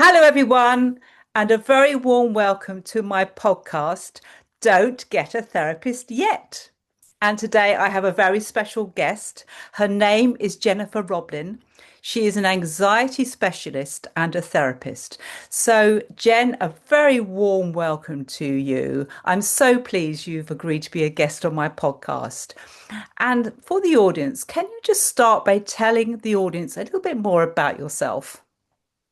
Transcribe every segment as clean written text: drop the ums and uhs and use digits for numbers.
Hello, everyone, and a very warm welcome to my podcast, Don't Get a Therapist Yet. And today I have a very special guest. Her name is Jennifer Roblin. She is an anxiety specialist and a therapist. So, Jen, a very warm welcome to you. I'm so pleased you've agreed to be a guest on my podcast. And for the audience, can you just start by telling the audience a little bit more about yourself?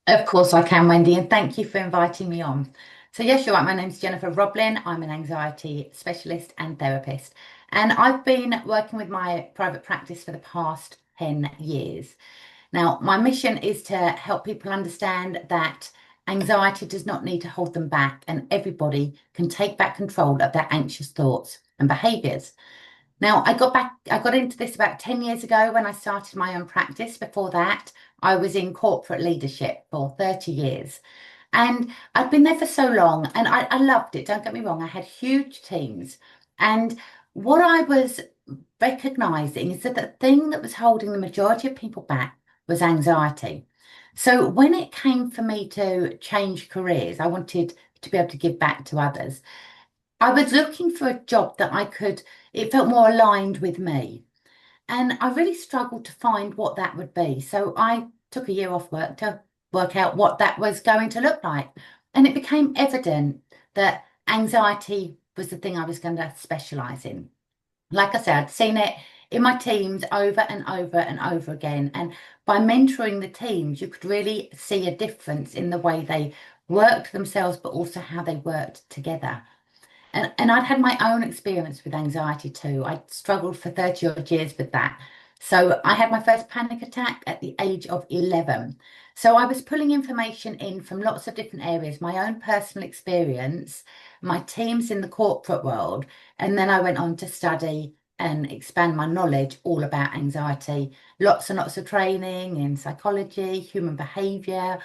Of course I can, Wendy, and thank you for inviting me on. So, yes, you're right. My name's Jennifer Roblin. I'm an anxiety specialist and therapist, and I've been working with my private practice for the past 10 years. Now, my mission is to help people understand that anxiety does not need to hold them back, and everybody can take back control of their anxious thoughts and behaviors. Now, I got into this about 10 years ago when I started my own practice. Before that, I was in corporate leadership for 30 years. And I'd been there for so long and I loved it. Don't get me wrong, I had huge teams. And what I was recognizing is that the thing that was holding the majority of people back was anxiety. So when it came for me to change careers, I wanted to be able to give back to others. I was looking for a job that it felt more aligned with me. And I really struggled to find what that would be. So I took a year off work to work out what that was going to look like. And it became evident that anxiety was the thing I was going to specialize in. Like I said, I'd seen it in my teams over and over and over again. And by mentoring the teams, you could really see a difference in the way they worked themselves, but also how they worked together. And I'd had my own experience with anxiety too. I'd struggled for 30 odd years with that. So I had my first panic attack at the age of 11. So I was pulling information in from lots of different areas, my own personal experience, my teams in the corporate world, and then I went on to study and expand my knowledge all about anxiety. Lots and lots of training in psychology, human behavior,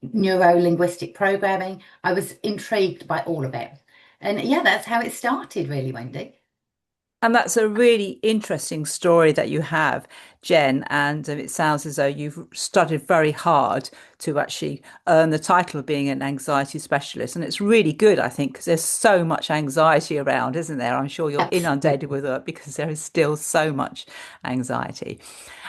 neuro-linguistic programming. I was intrigued by all of it. And yeah, that's how it started, really, Wendy. And that's a really interesting story that you have, Jen. And it sounds as though you've studied very hard to actually earn the title of being an anxiety specialist. And it's really good, I think, because there's so much anxiety around, isn't there? I'm sure you're inundated Absolutely. with it because there is still so much anxiety.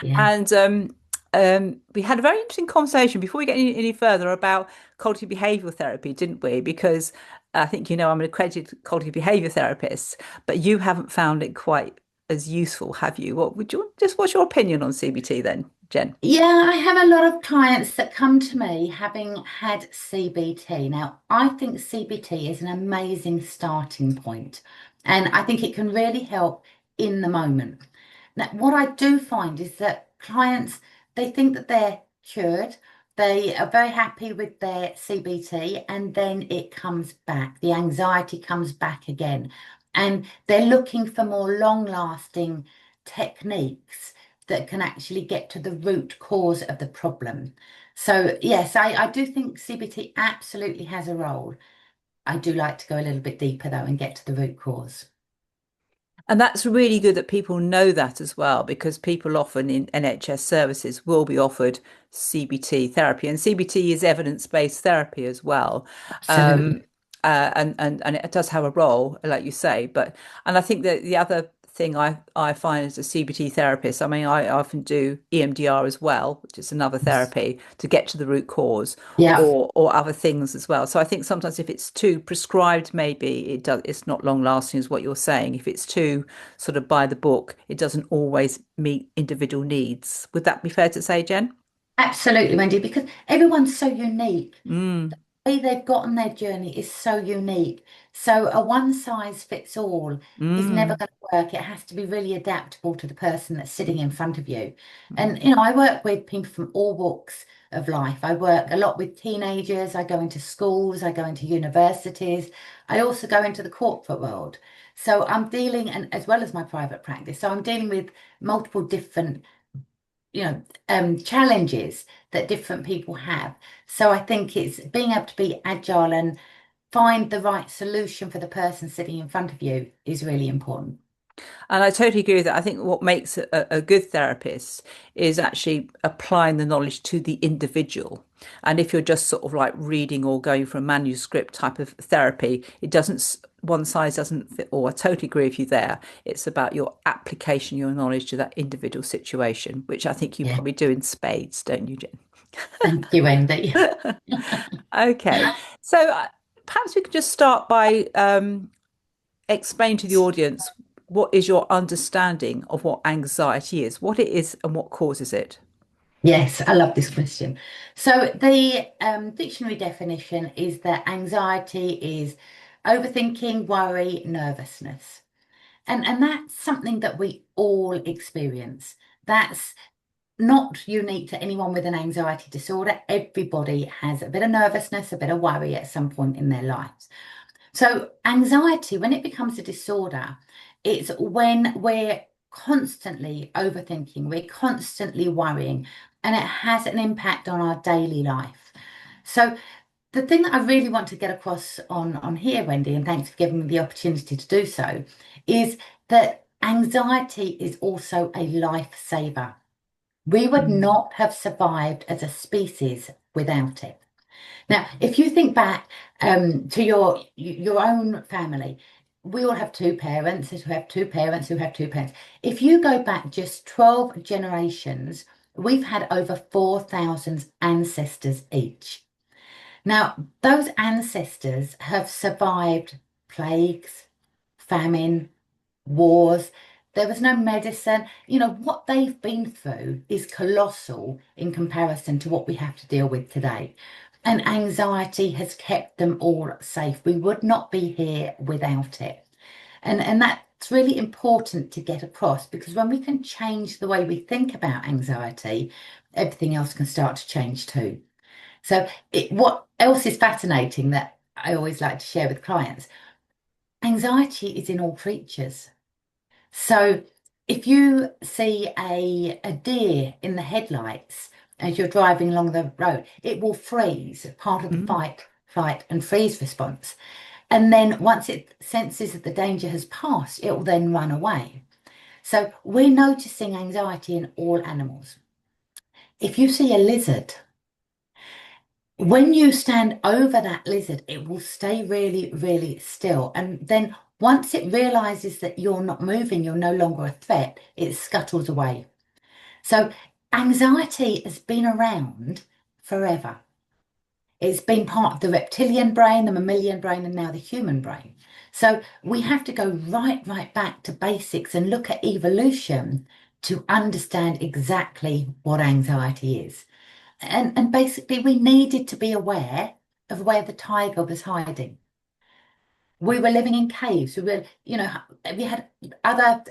Yeah. And we had a very interesting conversation before we get any further about cognitive behavioral therapy, didn't we? Because I think you know I'm an accredited cognitive behavior therapist, but you haven't found it quite as useful, have you? What would you just what's your opinion on CBT then, Jen? Yeah, I have a lot of clients that come to me having had CBT. Now, I think CBT is an amazing starting point, and I think it can really help in the moment. Now, what I do find is that clients, they think that they're cured. They are very happy with their CBT, and then it comes back. The anxiety comes back again, and they're looking for more long-lasting techniques that can actually get to the root cause of the problem. So, yes, I do think CBT absolutely has a role. I do like to go a little bit deeper, though, and get to the root cause. And that's really good that people know that as well, because people often in NHS services will be offered CBT therapy, and CBT is evidence-based therapy as well. Um, Absolutely. and it does have a role, like you say. But and I think that the other thing I find as a CBT therapist, I mean, I often do EMDR as well, which is another therapy to get to the root cause, Yeah. or other things as well. So I think sometimes if it's too prescribed, maybe it's not long lasting, is what you're saying. If it's too sort of by the book, it doesn't always meet individual needs. Would that be fair to say, Jen? Absolutely, Wendy, because everyone's so unique. Mm, Way they've gotten their journey is so unique. So a one size fits all is never mm, going to work. It has to be really adaptable to the person that's sitting in front of you. mm. And, I work with people from all walks of life. I work a lot with teenagers. I go into schools. I go into universities. I also go into the corporate world. So I'm dealing, and as well as my private practice, so I'm dealing with multiple different challenges that different people have. So I think it's being able to be agile and find the right solution for the person sitting in front of you is really important. And I totally agree with that. I think what makes a good therapist is actually applying the knowledge to the individual. And if you're just sort of like reading or going for a manuscript type of therapy, it doesn't, one size doesn't fit all. I totally agree with you there. It's about your application, your knowledge to that individual situation, which I think you Yeah. probably do in spades, don't you, Jen? Thank you, Wendy. Okay. So perhaps we could just start by explain to the audience what is your understanding of what anxiety is, what it is, and what causes it. Yes, I love this question. So the dictionary definition is that anxiety is overthinking, worry, nervousness. And that's something that we all experience. That's not unique to anyone with an anxiety disorder. Everybody has a bit of nervousness, a bit of worry at some point in their lives. So, anxiety, when it becomes a disorder, it's when we're constantly overthinking, we're constantly worrying, and it has an impact on our daily life. So, the thing that I really want to get across on here, Wendy, and thanks for giving me the opportunity to do so, is that anxiety is also a lifesaver. We would Mm. not have survived as a species without it. Now, if you think back to your own family, we all have two parents who have two parents who have two parents. If you go back just 12 generations, we've had over 4,000 ancestors each. Now, those ancestors have survived plagues, famine, wars. There was no medicine. You know, what they've been through is colossal in comparison to what we have to deal with today. And anxiety has kept them all safe. We would not be here without it. And that's really important to get across because when we can change the way we think about anxiety, everything else can start to change too. So what else is fascinating that I always like to share with clients, anxiety is in all creatures. So if you see a deer in the headlights as you're driving along the road, it will freeze, part of the Mm. fight, flight, and freeze response. And then once it senses that the danger has passed, it will then run away. So we're noticing anxiety in all animals. If you see a lizard, when you stand over that lizard, it will stay really, really still. And then once it realizes that you're not moving, you're no longer a threat, it scuttles away. So anxiety has been around forever. It's been part of the reptilian brain, the mammalian brain, and now the human brain. So we have to go right back to basics and look at evolution to understand exactly what anxiety is. And basically, we needed to be aware of where the tiger was hiding. We were living in caves. We were, we had other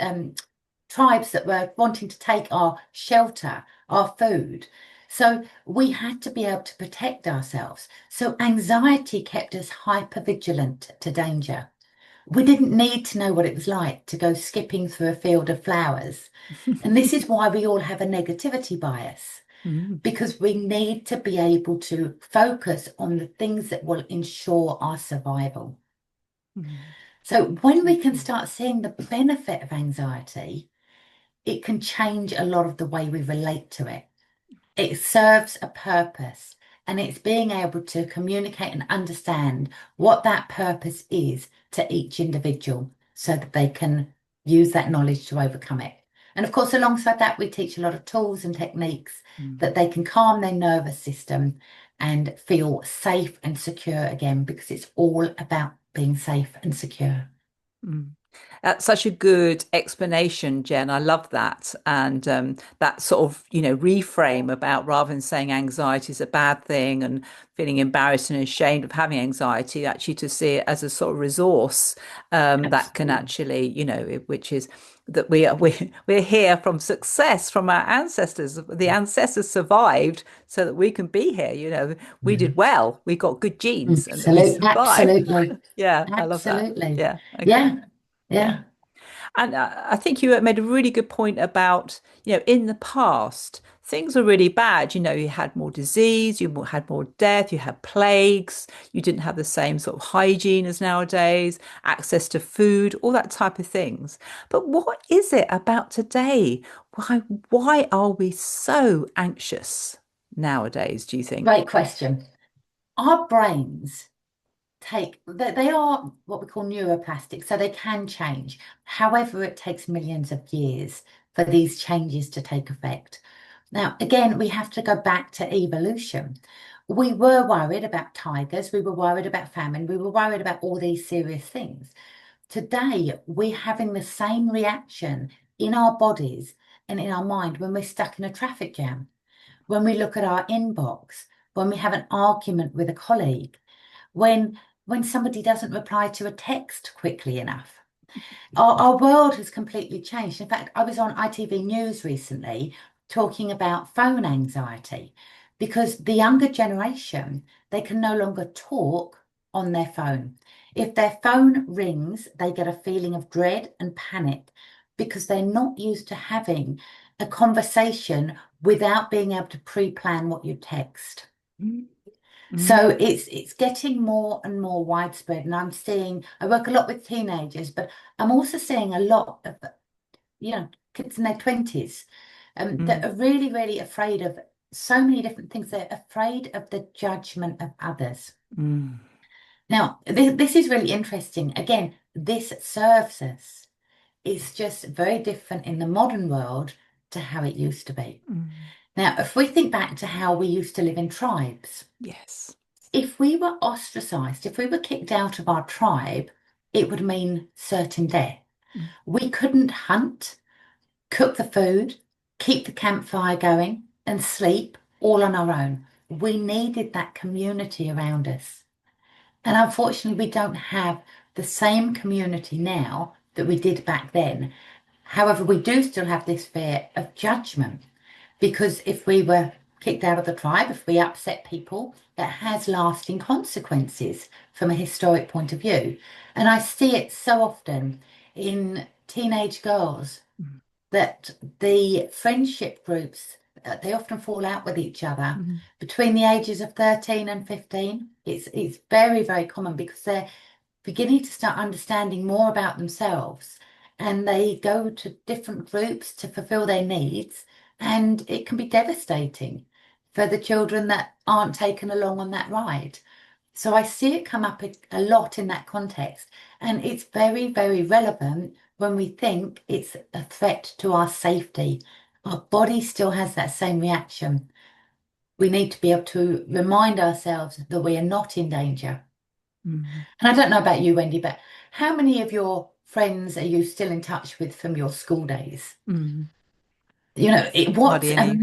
tribes that were wanting to take our shelter, our food. So we had to be able to protect ourselves. So anxiety kept us hyper vigilant to danger. We didn't need to know what it was like to go skipping through a field of flowers. And this is why we all have a negativity bias, Mm. because we need to be able to focus on the things that will ensure our survival. Mm. So when we can Totally. start seeing the benefit of anxiety, it can change a lot of the way we relate to it. It serves a purpose, and it's being able to communicate and understand what that purpose is to each individual so that they can use that knowledge to overcome it. And of course, alongside that, we teach a lot of tools and techniques Mm. that they can calm their nervous system and feel safe and secure again, because it's all about being safe and secure. Mm. That's such a good explanation, Jen. I love that. And that sort of, reframe about rather than saying anxiety is a bad thing and feeling embarrassed and ashamed of having anxiety, actually to see it as a sort of resource that can Absolutely. actually, which is that we're here from success from our ancestors. The ancestors survived so that we can be here. We did Mhm. well. We got good genes and we Absolutely. survived. Absolutely. Yeah, I love that. Absolutely. Yeah. Okay. Yeah. Yeah. Yeah. And I think you made a really good point about, in the past, things were really bad. You had more disease, had more death, you had plagues, you didn't have the same sort of hygiene as nowadays, access to food, all that type of things. But what is it about today? Why, why are we so anxious nowadays, do you think? Great question. Our brains they are what we call neuroplastic, so they can change. However, it takes millions of years for these changes to take effect. Now, again, we have to go back to evolution. We were worried about tigers, we were worried about famine, we were worried about all these serious things. Today, we're having the same reaction in our bodies and in our mind when we're stuck in a traffic jam, when we look at our inbox, when we have an argument with a colleague, when somebody doesn't reply to a text quickly enough. Our world has completely changed. In fact, I was on ITV News recently talking about phone anxiety because the younger generation, they can no longer talk on their phone. If their phone rings, they get a feeling of dread and panic because they're not used to having a conversation without being able to pre-plan what you text. Mm, So mm, it's getting more and more widespread, and I work a lot with teenagers, but I'm also seeing a lot of kids in their 20s that mm, are really, really afraid of so many different things. They're afraid of the judgment of others. mm, Now, this is really interesting. Again, this serves us. It's just very different in the modern world to how it used to be. mm. Now, if we think back to how we used to live in tribes, Yes. if we were ostracized, if we were kicked out of our tribe, it would mean certain death. Mm, We couldn't hunt, cook the food, keep the campfire going, and sleep all on our own. We needed that community around us. And unfortunately, we don't have the same community now that we did back then. However, we do still have this fear of judgment because if we were kicked out of the tribe, if we upset people, that has lasting consequences from a historic point of view. And I see it so often in teenage girls mm, that the friendship groups they often fall out with each other mm, between the ages of 13 and 15. It's very, very common because they're beginning to start understanding more about themselves and they go to different groups to fulfill their needs, and it can be devastating for the children that aren't taken along on that ride. So I see it come up a lot in that context, and it's very, very relevant when we think it's a threat to our safety. Our body still has that same reaction. We need to be able to remind ourselves that we are not in danger. mm, And I don't know about you, Wendy, but how many of your friends are you still in touch with from your school days? mm. What's Hardly a any.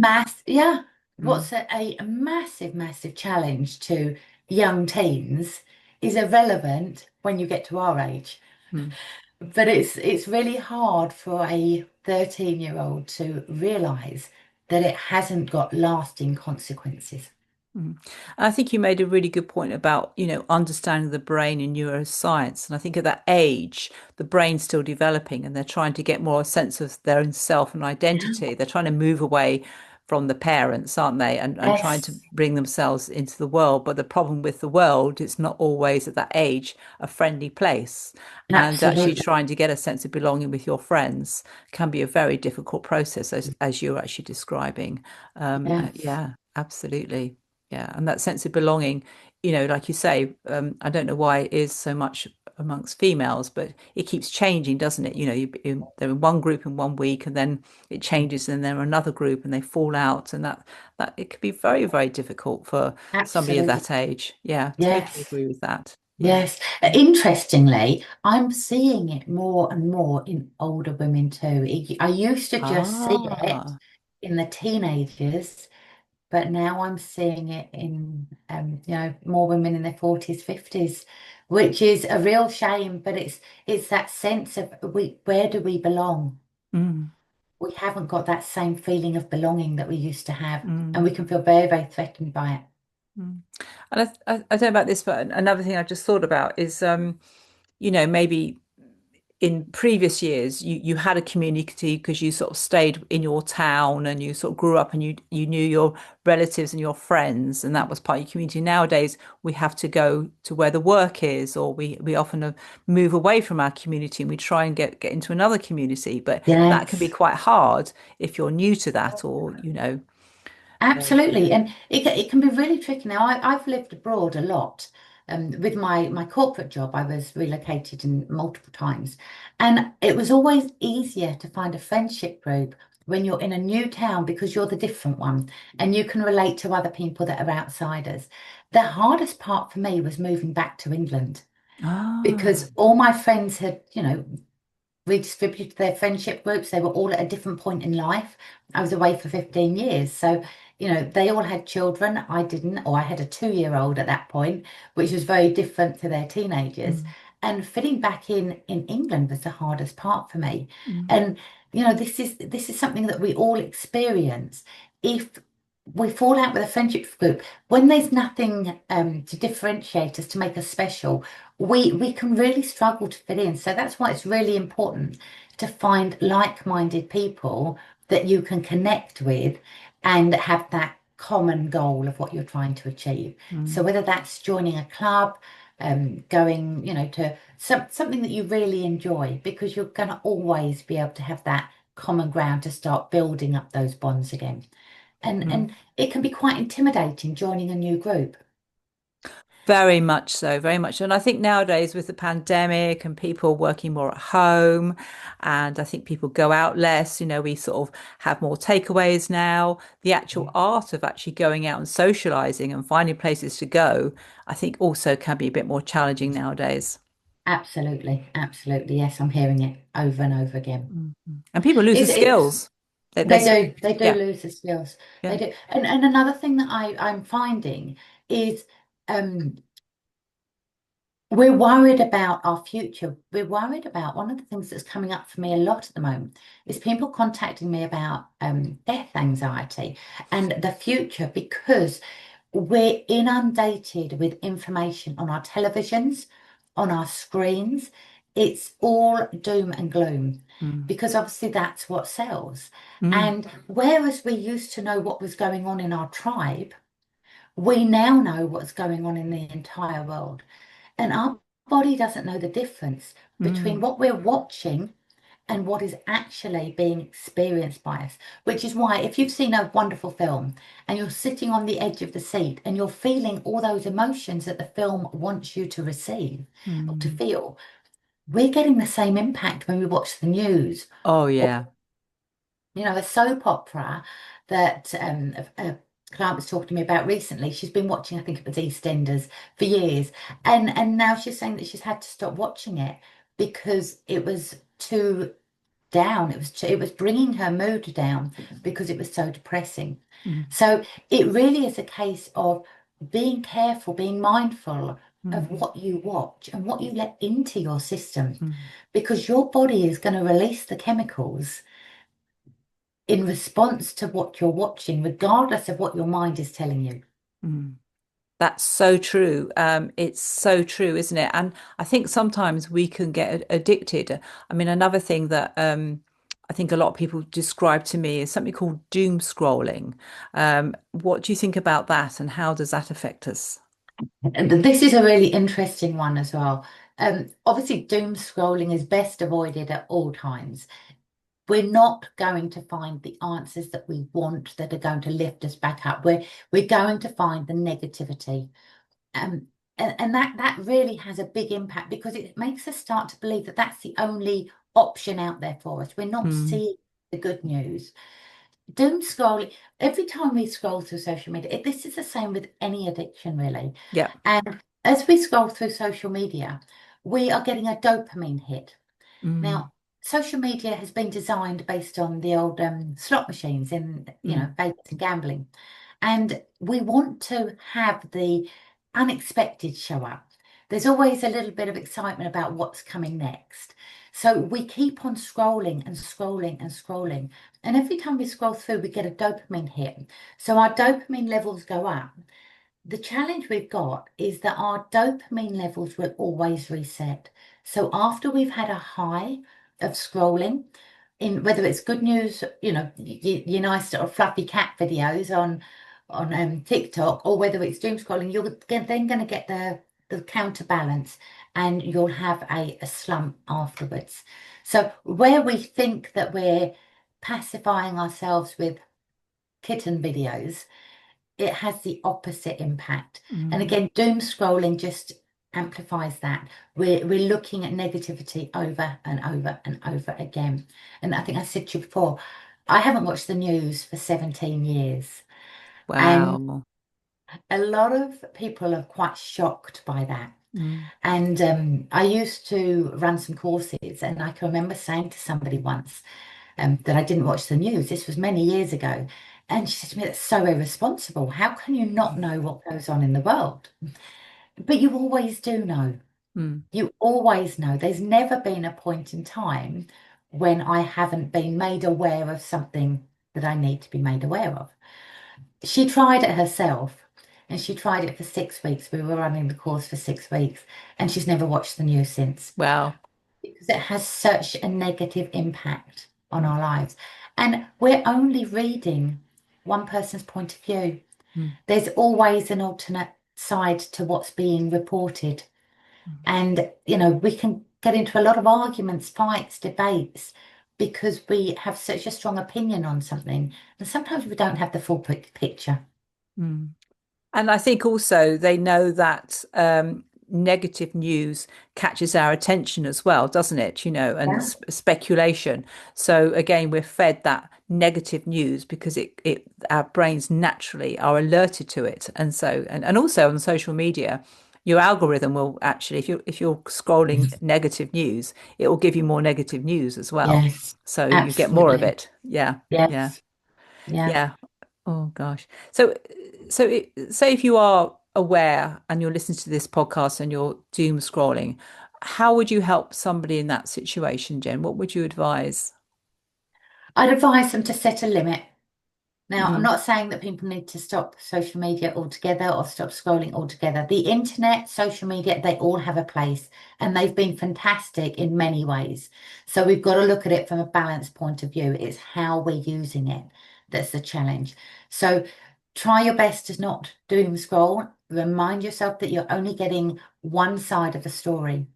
Mm, what's a massive, massive challenge to young teens is irrelevant when you get to our age. mm. But it's really hard for a 13-year-old to realize that it hasn't got lasting consequences. Mm. And I think you made a really good point about, understanding the brain in neuroscience. And I think at that age, the brain's still developing and they're trying to get more a sense of their own self and identity. They're trying to move away from the parents, aren't they? And trying to Yes, bring themselves into the world. But the problem with the world, it's not always at that age a friendly place. And actually absolutely. trying to get a sense of belonging with your friends can be a very difficult process, as you're actually describing. Yes, Yeah, absolutely. Yeah, and that sense of belonging, like you say, I don't know why it is so much amongst females, but it keeps changing, doesn't it? They're in one group in one week, and then it changes, and they're another group, and they fall out, and that it could be very, very difficult for somebody of absolutely. that age. Yeah, totally Yes. agree with that. Yeah. Yes, interestingly, I'm seeing it more and more in older women too. I used to just see it Ah. in the teenagers, but now I'm seeing it in more women in their 40s, 50s, which is a real shame. But it's that sense of where do we belong? Mm, We haven't got that same feeling of belonging that we used to have, and we mm, can feel very, very threatened by it. mm. And I don't know about this, but another thing I just thought about is, maybe. in previous years you had a community because you sort of stayed in your town and you sort of grew up and you knew your relatives and your friends and that was part of your community. Nowadays we have to go to where the work is, or we often move away from our community and we try and get into another community, but that can be Yes. quite hard if you're new to that, or Absolutely, and it can be really tricky. Now, I've lived abroad a lot. With my corporate job, I was relocated in multiple times, and it was always easier to find a friendship group when you're in a new town because you're the different one and you can relate to other people that are outsiders. The hardest part for me was moving back to England ah because all my friends had, redistributed their friendship groups. They were all at a different point in life. I was away for 15 years. So, they all had children. I didn't, or I had a 2-year-old at that point, which was very different to their teenagers. mm, And fitting back in England was the hardest part for me. mm, And, this is something that we all experience. If we fall out with a friendship group, when there's nothing to differentiate us, to make us special, we can really struggle to fit in. So that's why it's really important to find like-minded people that you can connect with and have that common goal of what you're trying to achieve. So mm, whether that's joining a club, going, to something that you really enjoy, because you're going to always be able to have that common ground to start building up those bonds again. And mm. and it can be quite intimidating joining a new group. Very much so, very much so. And I think nowadays with the pandemic and people working more at home, and I think people go out less, we sort of have more takeaways now. The actual art of actually going out and socializing and finding places to go, I think also can be a bit more challenging nowadays. Absolutely, absolutely. Yes, I'm hearing it over and over again. Mhm. And people lose the It's skills. They they do yeah, lose the skills. They yeah. do. And another thing that I'm finding is um we're worried about our future. We're worried about one of the things that's coming up for me a lot at the moment is people contacting me about death anxiety and the future because we're inundated with information on our televisions, on our screens. It's all doom and gloom Mm, because obviously that's what sells. mm, And whereas we used to know what was going on in our tribe, we now know what's going on in the entire world. And our body doesn't know the difference between mm, what we're watching and what is actually being experienced by us. Which is why, if you've seen a wonderful film and you're sitting on the edge of the seat and you're feeling all those emotions that the film wants you to receive or to mm. feel, we're getting the same impact when we watch the news. Oh yeah. A soap opera that a client was talking to me about recently. She's been watching, I think it was EastEnders, for years, and now she's saying that she's had to stop watching it because it was too down. It was bringing her mood down because it was so depressing. Mm, So it really is a case of being careful, being mindful of mm, what you watch and what you let into your system, mm, because your body is going to release the chemicals in response to what you're watching, regardless of what your mind is telling you. mm. That's so true. It's so true, isn't it? And I think sometimes we can get addicted. I mean, another thing that I think a lot of people describe to me is something called doom scrolling. What do you think about that, and how does that affect us? And this is a really interesting one as well. Obviously, doom scrolling is best avoided at all times. We're not going to find the answers that we want that are going to lift us back up. We're going to find the negativity. Um, and that really has a big impact because it makes us start to believe that that's the only option out there for us. We're not Mm, seeing the good news. Doom scrolling, every time we scroll through social media, this is the same with any addiction, really. yeah. And as we scroll through social media, we are getting a dopamine hit. Mm, Now, social media has been designed based on the old slot machines in, mm, Vegas and gambling. And we want to have the unexpected show up. There's always a little bit of excitement about what's coming next. So we keep on scrolling and scrolling and scrolling. And every time we scroll through, we get a dopamine hit. So our dopamine levels go up. the challenge we've got is that our dopamine levels will always reset. So after we've had a high of scrolling, in whether it's good news, your nice little fluffy cat videos on TikTok, or whether it's doom scrolling, you're then going to get the counterbalance, and you'll have a slump afterwards. So where we think that we're pacifying ourselves with kitten videos, it has the opposite impact. And Mm. again, doom scrolling just amplifies that. We're looking at negativity over and over and over again. And I think I said to you before, I haven't watched the news for 17 years. And Wow. a lot of people are quite shocked by that. Mm. And I used to run some courses, and I can remember saying to somebody once, that I didn't watch the news. This was many years ago. And she said to me, "That's so irresponsible. How can you not know what goes on in the world?" But you always do know. Mm. You always know. There's never been a point in time when I haven't been made aware of something that I need to be made aware of. She tried it herself, and she tried it for 6 weeks. We were running the course for 6 weeks, and she's never watched the news since, Wow. because it has such a negative impact on our lives. And we're only reading one person's point of view. Mm. There's always an alternate side to what's being reported. And, we can get into a lot of arguments, fights, debates, because we have such a strong opinion on something. And sometimes we don't have the full picture. Mm. And I think also they know that negative news catches our attention as well, doesn't it? And Yeah. speculation. So again, we're fed that negative news because it our brains naturally are alerted to it. And also on social media, your algorithm will actually, if you're scrolling negative news, it will give you more negative news as well. Yes, So you get more of absolutely. it. Yeah. Yeah. Yes. Yeah. Yeah. Oh gosh. Say if you are aware and you're listening to this podcast and you're doom scrolling, how would you help somebody in that situation, Jen? What would you advise? I'd advise them to set a limit. Now, I'm Mm. not saying that people need to stop social media altogether or stop scrolling altogether. The internet, social media, they all have a place, and they've been fantastic in many ways. So we've got to look at it from a balanced point of view. It's how we're using it that's the challenge. So try your best to not doom scroll. Remind yourself that you're only getting one side of the story.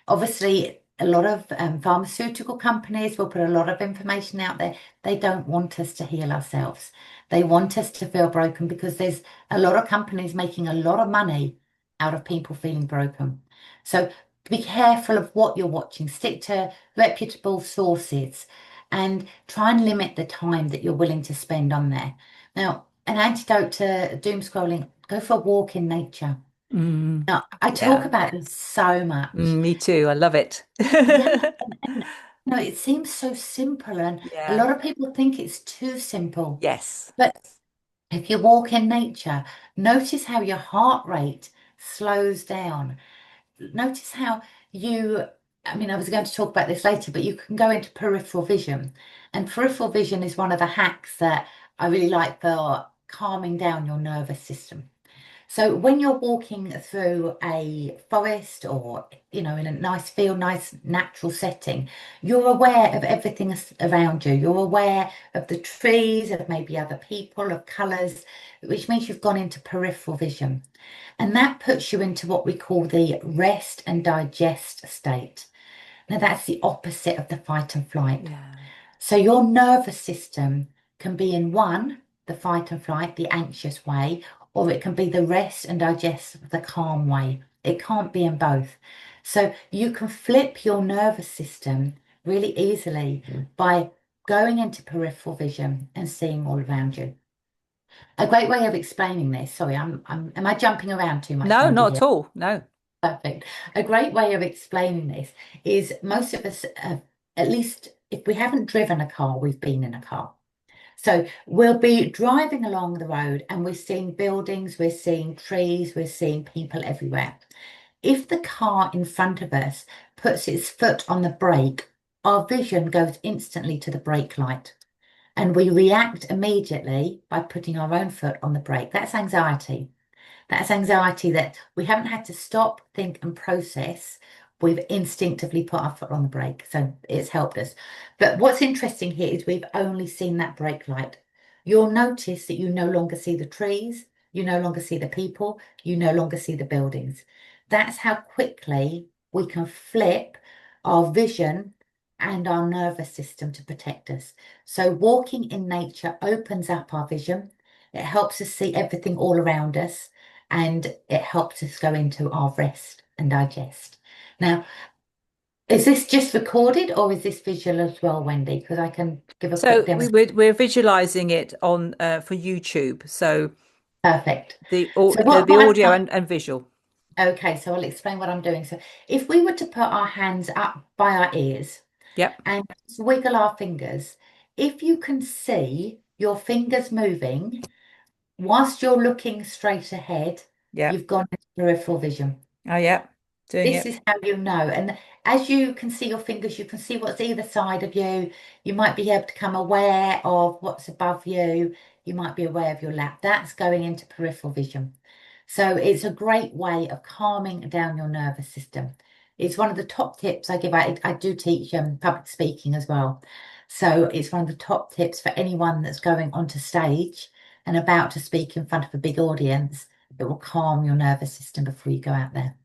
Obviously, a lot of pharmaceutical companies will put a lot of information out there. They don't want us to heal ourselves. They want us to feel broken, because there's a lot of companies making a lot of money out of people feeling broken. So be careful of what you're watching. Stick to reputable sources, and try and limit the time that you're willing to spend on there. Now, an antidote to doom scrolling: go for a walk in nature. Mm. Now, I talk Yeah. about this so much. Me too. I love it. Yeah, and no, it seems so simple, and a Yeah. lot of people think it's too simple. Yes. But if you walk in nature, notice how your heart rate slows down. Notice how I was going to talk about this later, but you can go into peripheral vision. And peripheral vision is one of the hacks that I really like for calming down your nervous system. So when you're walking through a forest, or, in a nice field, nice natural setting, you're aware of everything around you. You're aware of the trees, of maybe other people, of colours, which means you've gone into peripheral vision. And that puts you into what we call the rest and digest state. Now, that's the opposite of the fight and flight. Yeah. So your nervous system can be in one, the fight and flight, the anxious way, or it can be the rest and digest, the calm way. It can't be in both. So you can flip your nervous system really easily by going into peripheral vision and seeing all around you. A great way of explaining this, sorry, am I jumping around too much, No, Mandy, not here? at all. No. Perfect. A great way of explaining this is, most of us, at least if we haven't driven a car, we've been in a car. So we'll be driving along the road, and we're seeing buildings, we're seeing trees, we're seeing people everywhere. If the car in front of us puts its foot on the brake, our vision goes instantly to the brake light, and we react immediately by putting our own foot on the brake. That's anxiety. That's anxiety that we haven't had to stop, think, and process. We've instinctively put our foot on the brake. So it's helped us. But what's interesting here is we've only seen that brake light. You'll notice that you no longer see the trees, you no longer see the people, you no longer see the buildings. That's how quickly we can flip our vision and our nervous system to protect us. So walking in nature opens up our vision. It helps us see everything all around us, and it helps us go into our rest and digest. Now, is this just recorded or is this visual as well, Wendy? Because I can give a quick So demo. we're visualizing it on for YouTube. So Perfect. the So the what I've audio done, and visual. okay, so I'll explain what I'm doing. So if we were to put our hands up by our ears Yep, and wiggle our fingers, if you can see your fingers moving whilst you're looking straight ahead, yep. you've gone into peripheral vision. Oh, yeah. Doing This it. is how you know. And as you can see your fingers, you can see what's either side of you. You might be able to become aware of what's above you. You might be aware of your lap. That's going into peripheral vision. So it's a great way of calming down your nervous system. It's one of the top tips I give. I do teach public speaking as well. So it's one of the top tips for anyone that's going onto stage and about to speak in front of a big audience. It will calm your nervous system before you go out there.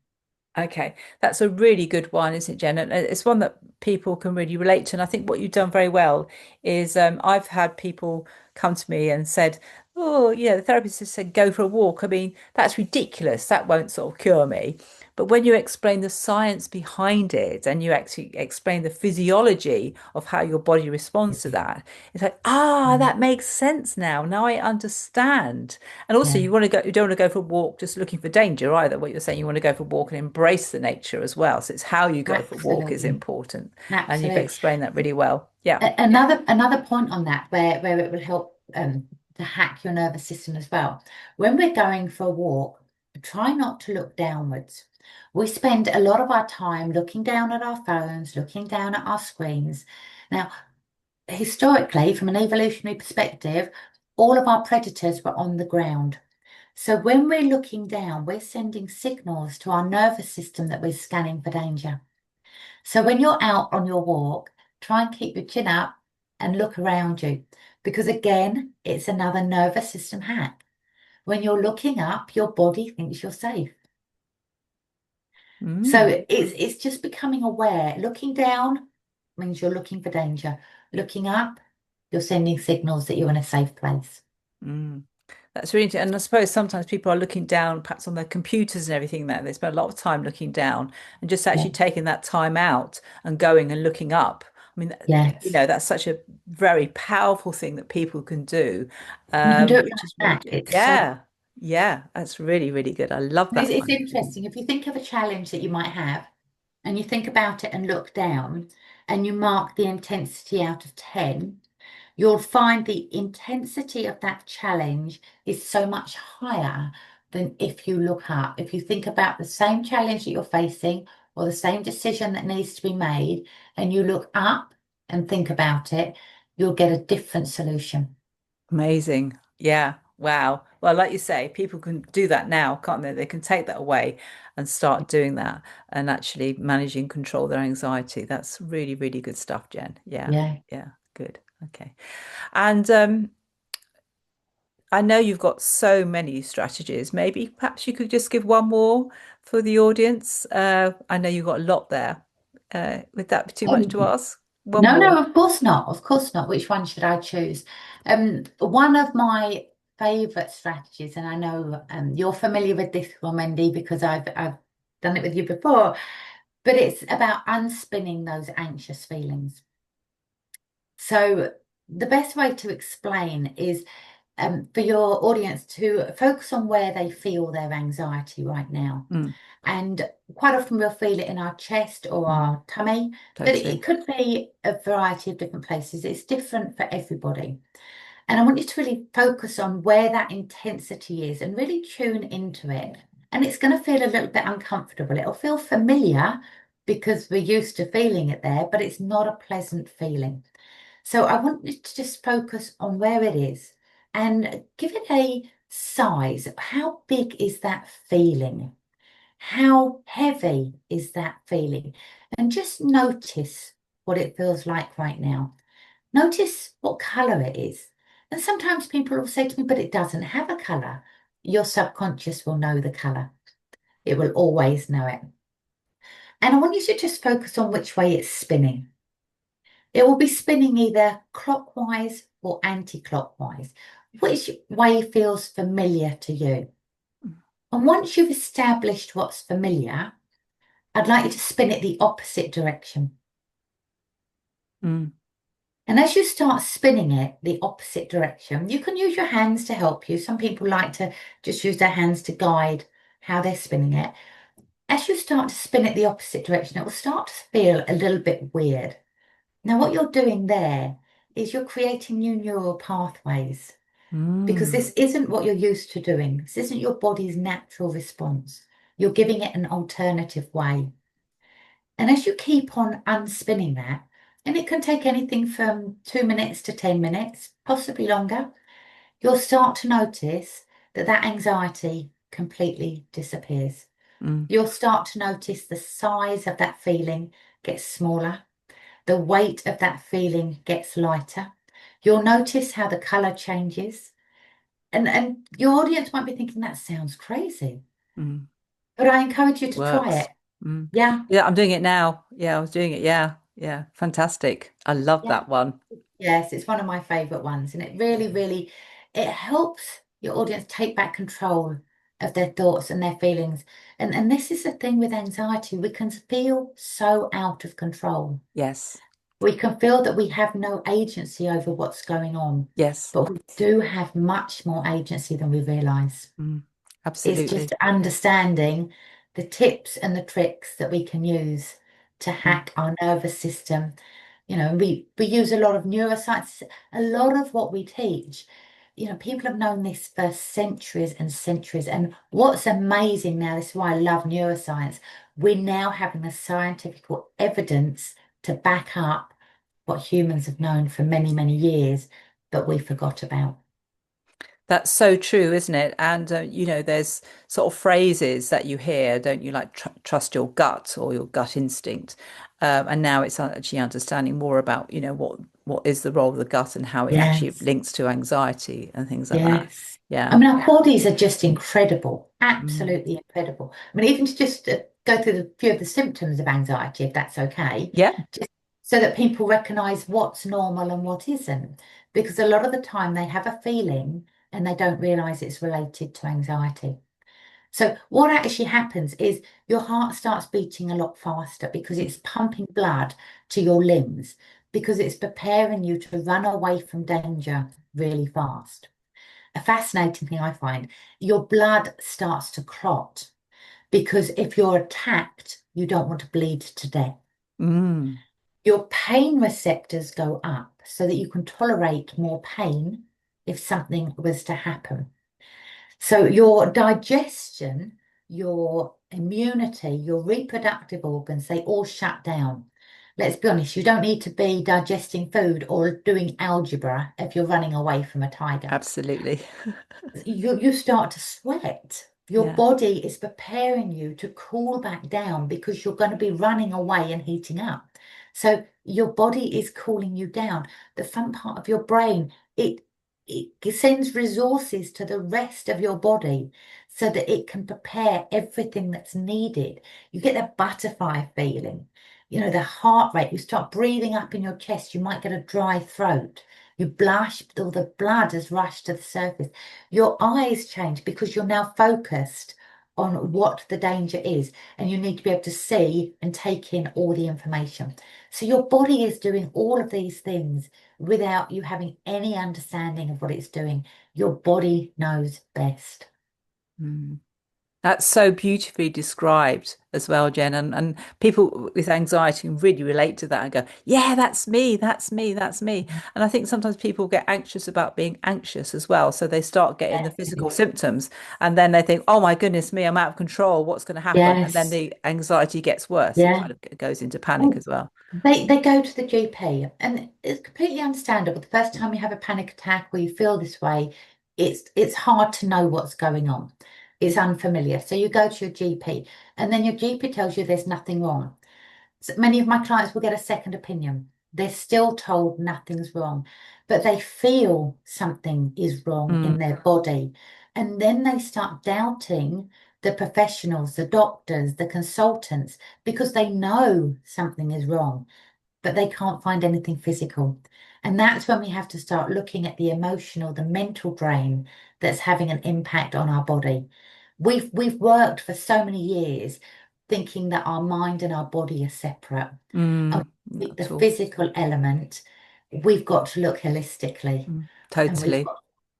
Okay, that's a really good one, isn't it, Jen? And it's one that people can really relate to. And I think what you've done very well is I've had people come to me and said, "Oh, yeah, the therapist has said go for a walk." I mean, that's ridiculous. That won't sort of cure me. But when you explain the science behind it and you actually explain the physiology of how your body responds to that, it's like, Mm. that makes sense now. Now I understand. And also, Yeah, you don't want to go for a walk just looking for danger either. What you're saying, you want to go for a walk and embrace the nature as well. So it's how you go for a walk is absolutely. important. And you've Absolutely. explained that really well. Yeah. Another point on that where it will help to hack your nervous system as well. When we're going for a walk, try not to look downwards. We spend a lot of our time looking down at our phones, looking down at our screens. Now, historically, from an evolutionary perspective, all of our predators were on the ground. So when we're looking down, we're sending signals to our nervous system that we're scanning for danger. So when you're out on your walk, try and keep your chin up and look around you. Because again, it's another nervous system hack. When you're looking up, your body thinks you're safe. So Mm, it's just becoming aware. Looking down means you're looking for danger. Looking up, you're sending signals that you're in a safe place. mm. That's really interesting. And I suppose sometimes people are looking down, perhaps on their computers and everything that they spend a lot of time looking down and just Yeah. actually taking that time out and going and looking up. I mean, Yes. that's such a very powerful thing that people can do, You can do it which like is really that. good. It's so Yeah. Yeah. That's really, really good. I love that it's one. interesting. If you think of a challenge that you might have, and you think about it and look down and you mark the intensity out of 10, you'll find the intensity of that challenge is so much higher than if you look up. If you think about the same challenge that you're facing or the same decision that needs to be made, and you look up and think about it, you'll get a different solution. Amazing. Yeah. Wow. Well, like you say, people can do that now, can't they? They can take that away and start doing that and actually manage and control their anxiety. That's really, really good stuff, Jen. Yeah. Yeah. Yeah. Good. Okay. And I know you've got so many strategies. Maybe perhaps you could just give one more for the audience. I know you've got a lot there. Would that be too much to ask? One No, more. no, of course not. Of course not. Which one should I choose? One of my favorite strategies, and I know you're familiar with this one, Mendy, because I've done it with you before, but it's about unspinning those anxious feelings. So the best way to explain is for your audience to focus on where they feel their anxiety right now. Mm, And quite often we'll feel it in our chest or mm, our tummy, but it totally. could be a variety of different places. It's different for everybody. And I want you to really focus on where that intensity is and really tune into it. And it's going to feel a little bit uncomfortable. It'll feel familiar because we're used to feeling it there, but it's not a pleasant feeling. So I want you to just focus on where it is and give it a size. How big is that feeling? How heavy is that feeling? And just notice what it feels like right now. Notice what color it is. And sometimes people will say to me, but it doesn't have a color. Your subconscious will know the color. It will always know it. And I want you to just focus on which way it's spinning. It will be spinning either clockwise or anti-clockwise. Which way feels familiar to you? And once you've established what's familiar, I'd like you to spin it the opposite direction. Mm, And as you start spinning it the opposite direction, you can use your hands to help you. Some people like to just use their hands to guide how they're spinning it. As you start to spin it the opposite direction, it will start to feel a little bit weird. Now, what you're doing there is you're creating new neural pathways because mm, this isn't what you're used to doing. This isn't your body's natural response. You're giving it an alternative way. And as you keep on unspinning that, and it can take anything from 2 minutes to 10 minutes, possibly longer, you'll start to notice that that anxiety completely disappears. mm, You'll start to notice the size of that feeling gets smaller. The weight of that feeling gets lighter. You'll notice how the color changes. And your audience might be thinking, that sounds crazy. mm. But I encourage you to try Works. it. Mm. Yeah, Yeah, I'm doing it now. Yeah, I was doing it. Yeah, yeah. Fantastic. I love yeah. that one. Yes, it's one of my favorite ones. And it really, really, it helps your audience take back control of their thoughts and their feelings. And this is the thing with anxiety. We can feel so out of control. Yes. We can feel that we have no agency over what's going on, Yes. but we do have much more agency than we realize. Mm. It's just Absolutely. understanding the tips and the tricks that we can use to Mm. hack our nervous system. We use a lot of neuroscience, a lot of what we teach. People have known this for centuries and centuries. And what's amazing now, this is why I love neuroscience, we're now having the scientific evidence to back up what humans have known for many, many years, but we forgot about. That's so true, isn't it? And there's sort of phrases that you hear, don't you? Like trust your gut or your gut instinct. And now it's actually understanding more about, what is the role of the gut and how it actually Yes. links to anxiety and things like that. Yes. I Yeah. mean, our bodies are just incredible, Mm. absolutely incredible. I mean, even to just go through a few of the symptoms of anxiety, if that's okay, Yeah. just so that people recognize what's normal and what isn't. Because a lot of the time they have a feeling and they don't realize it's related to anxiety. So what actually happens is your heart starts beating a lot faster because it's pumping blood to your limbs, because it's preparing you to run away from danger really fast. A fascinating thing I find, your blood starts to clot because if you're attacked, you don't want to bleed to death. Mm. Your pain receptors go up so that you can tolerate more pain if something was to happen. So your digestion, your immunity, your reproductive organs, they all shut down. Let's be honest, you don't need to be digesting food or doing algebra if you're running away from a tiger. Absolutely. You start to sweat. Your Yeah. body is preparing you to cool back down because you're going to be running away and heating up. So your body is cooling you down. The front part of your brain, it sends resources to the rest of your body so that it can prepare everything that's needed. You get that butterfly feeling, the heart rate. You start breathing up in your chest. You might get a dry throat. You blush, all the blood has rushed to the surface. Your eyes change because you're now focused on what the danger is, and you need to be able to see and take in all the information. So your body is doing all of these things without you having any understanding of what it's doing. Your body knows best. Mm. That's so beautifully described as well, Jen. And people with anxiety can really relate to that and go, yeah, that's me, that's me, that's me. And I think sometimes people get anxious about being anxious as well. So they start getting the physical Yes, symptoms and then they think, oh my goodness me, I'm out of control. What's going to happen? And then yes, the anxiety gets worse. It yeah. kind of goes into panic Well, as well. they go to the GP, and it's completely understandable. The first time you have a panic attack or you feel this way, it's hard to know what's going on. It's unfamiliar. So you go to your GP, and then your GP tells you there's nothing wrong. So many of my clients will get a second opinion. They're still told nothing's wrong, but they feel something is wrong Mm, in their body. And then they start doubting the professionals, the doctors, the consultants, because they know something is wrong, but they can't find anything physical. And that's when we have to start looking at the emotional, the mental drain that's having an impact on our body. We've worked for so many years thinking that our mind and our body are separate. And not the at all. physical element, we've got to look holistically, and Totally.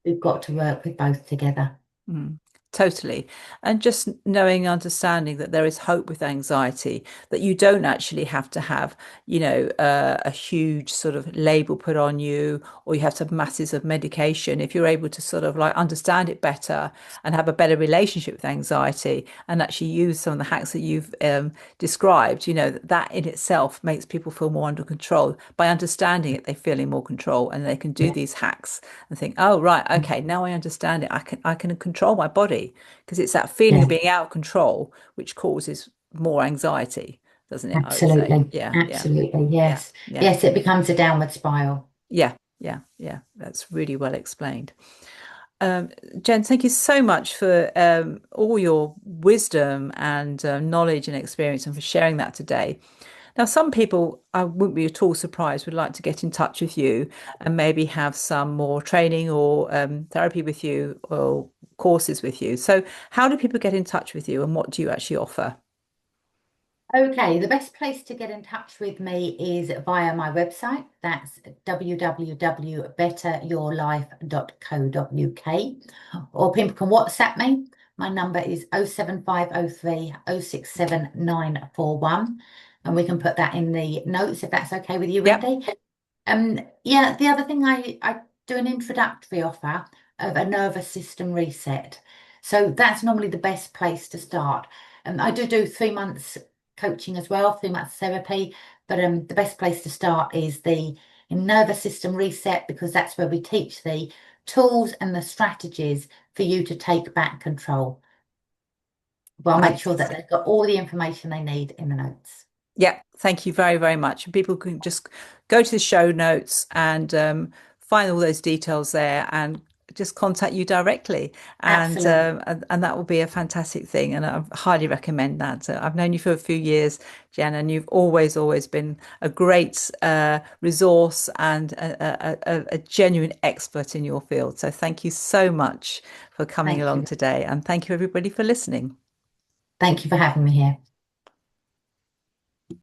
we've got to work with both together. Mm, totally. And just knowing, understanding that there is hope with anxiety, that you don't actually have to have, a huge sort of label put on you, or you have to have masses of medication. If you're able to sort of like understand it better and have a better relationship with anxiety and actually use some of the hacks that you've described, that in itself makes people feel more under control. By understanding it, they feel in more control and they can do Yeah, these hacks and think, oh, right, okay, now I understand it. I can control my body because it's that feeling of yeah, being out of control which causes more anxiety, doesn't it? I would say. absolutely. Yeah, yeah, Absolutely. yeah, Yes. yeah, Yes, it becomes a downward spiral. yeah, yeah, yeah. That's really well explained. Um, Jen, thank you so much for all your wisdom and knowledge and experience and for sharing that today. Now, some people, I wouldn't be at all surprised, would like to get in touch with you and maybe have some more training or therapy with you or courses with you. So, how do people get in touch with you and what do you actually offer? Okay, the best place to get in touch with me is via my website. That's www.betteryourlife.co.uk. Or people can WhatsApp me. My number is 07503 067941. And we can put that in the notes if that's okay with you, Yep. Wendy. Yeah, the other thing I do an introductory offer of a nervous system reset. So that's normally the best place to start. I do 3 months coaching as well, 3 months therapy, but the best place to start is the nervous system reset because that's where we teach the tools and the strategies for you to take back control. Well, I'll make sure that they've got all the information they need in the notes. Yeah, thank you very, very much. People can just go to the show notes and find all those details there and just contact you directly. Absolutely. And that will be a fantastic thing. And I highly recommend that. I've known you for a few years, Jen, and you've always been a great resource and a genuine expert in your field. So thank you so much for coming Thank along you. today. And thank you, everybody, for listening. Thank you for having me here.